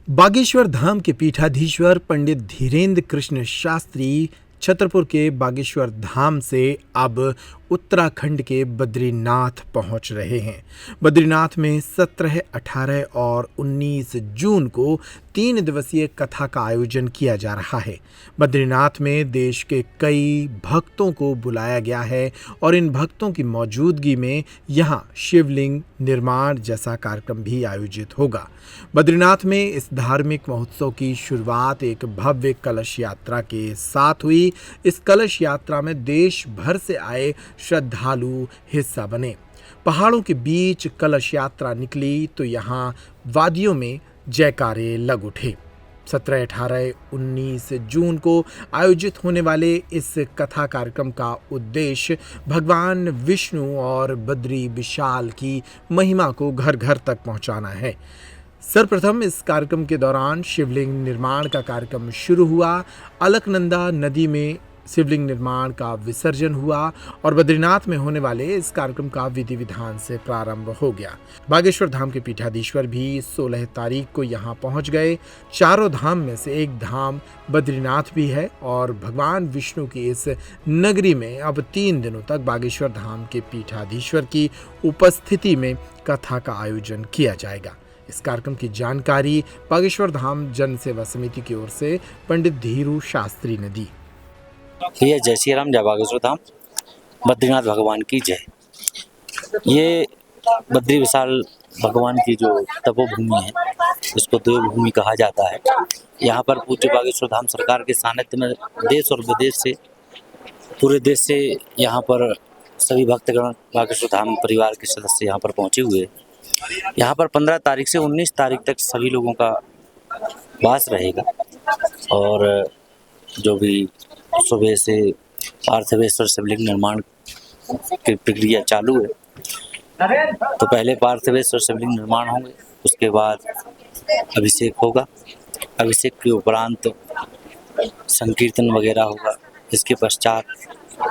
बागेश्वर धाम के पीठाधीश्वर पंडित धीरेन्द्र कृष्ण शास्त्री छतरपुर के बागेश्वर धाम से अब उत्तराखंड के बद्रीनाथ पहुंच रहे हैं। बद्रीनाथ में 17, 18 और 19 जून को 3 दिवसीय कथा का आयोजन किया जा रहा है। बद्रीनाथ में देश के कई भक्तों को बुलाया गया है और इन भक्तों की मौजूदगी में यहां शिवलिंग निर्माण जैसा कार्यक्रम भी आयोजित होगा। बद्रीनाथ में इस धार्मिक महोत्सव की शुरुआत एक भव्य कलश यात्रा के साथ हुई। इस कलश यात्रा में देश भर से आए श्रद्धालु हिस्सा बने। पहाड़ों के बीच कलश यात्रा निकली तो यहाँ वादियों में जयकारे लग उठे। 17, 18, 19 जून को आयोजित होने वाले इस कथा कार्यक्रम का उद्देश्य भगवान विष्णु और बद्री विशाल की महिमा को घर घर तक पहुंचाना है। सर्वप्रथम इस कार्यक्रम के दौरान शिवलिंग निर्माण का कार्यक्रम शुरू हुआ। अलकनंदा नदी में शिवलिंग निर्माण का विसर्जन हुआ और बद्रीनाथ में होने वाले इस कार्यक्रम का विधि विधान से प्रारंभ हो गया। बागेश्वर धाम के पीठाधीश्वर भी 16 तारीख को यहां पहुंच गए। चारों धाम में से एक धाम बद्रीनाथ भी है और भगवान विष्णु की इस नगरी में अब 3 दिनों तक बागेश्वर धाम के पीठाधीश्वर की उपस्थिति में कथा का आयोजन किया जाएगा। इस कार्यक्रम की जानकारी बागेश्वर धाम जन सेवा समिति की ओर से पंडित धीरू शास्त्री ने दी। ये जय श्री राम, जय बागेश्वर धाम, बद्रीनाथ भगवान की जय। ये बद्री विशाल भगवान की जो तपोभूमि है, इसको देवभूमि कहा जाता है। यहाँ पर पूज्य बागेश्वर धाम सरकार के सानिध्य में देश और विदेश से, पूरे देश से यहाँ पर सभी भक्तगण बागेश्वर धाम परिवार के सदस्य यहाँ पर पहुँचे हुए हैं। यहाँ पर 15 तारीख से 19 तारीख तक सभी लोगों का वास रहेगा और जो भी सुबह से पार्थिवेश्वर शिवलिंग निर्माण की प्रक्रिया चालू है। तो पहले पार्थिवेश्वर शिवलिंग निर्माण होंगे, उसके बाद अभिषेक होगा। अभिषेक के उपरांत संकीर्तन वगैरह होगा। इसके पश्चात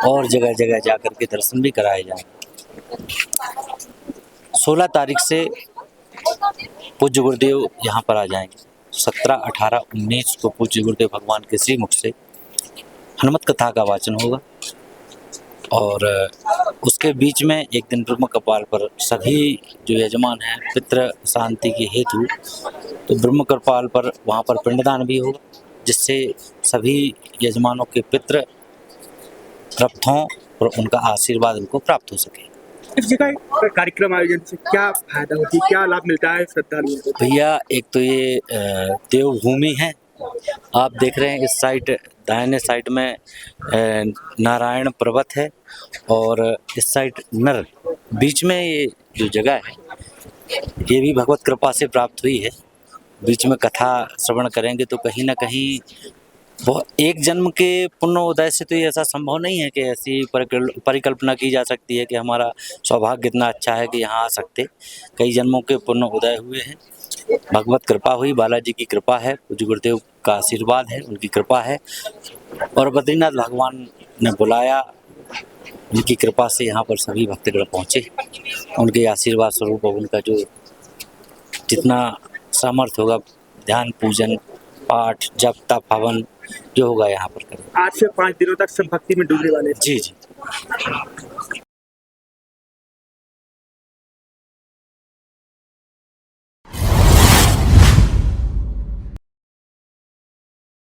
और जगह जगह जाकर के दर्शन भी कराए जाएंगे। 16 तारीख से पूज्य गुरुदेव यहाँ पर आ जाएंगे। 17, 18, 19 को पूज्य गुरुदेव भगवान के श्रीमुख से हनुमत कथा का वाचन होगा और उसके बीच में एक दिन ब्रह्म कपाल पर सभी जो यजमान हैं पितृ शांति के हेतु, तो ब्रह्म कपाल पर वहाँ पर पिंडदान भी होगा, जिससे सभी यजमानों के पितृ तृप्त हों और उनका आशीर्वाद उनको प्राप्त हो सके। इस जगह कार्यक्रम आयोजन से क्या फायदा होती है, क्या लाभ मिलता है श्रद्धालुओं को? भैया, एक तो ये देवभूमि है। आप देख रहे हैं इस साइड दाहिने साइड में नारायण पर्वत है और इस साइड नर, बीच में ये जो जगह है ये भी भगवत कृपा से प्राप्त हुई है। बीच में कथा श्रवण करेंगे तो कहीं ना कहीं वो एक जन्म के पुण्य उदय से तो ये ऐसा संभव नहीं है कि ऐसी परिकल्पना की जा सकती है कि हमारा सौभाग्य इतना अच्छा है कि यहाँ आ सकते। कई जन्मों के पुण्य उदय हुए हैं, भगवत कृपा हुई, बालाजी की कृपा है, पूज्य गुरुदेव का आशीर्वाद है, उनकी कृपा है और बद्रीनाथ भगवान ने बुलाया, उनकी कृपा से यहाँ पर सभी भक्तगण पहुँचे। उनके आशीर्वाद स्वरूप उनका जो जितना सामर्थ्य होगा, ध्यान, पूजन, पाठ, जप, तप, हवन जो होगा यहाँ पर करें। आज से 5 दिनों तक सब भक्ति में डूबने वाले हैं। जी जी।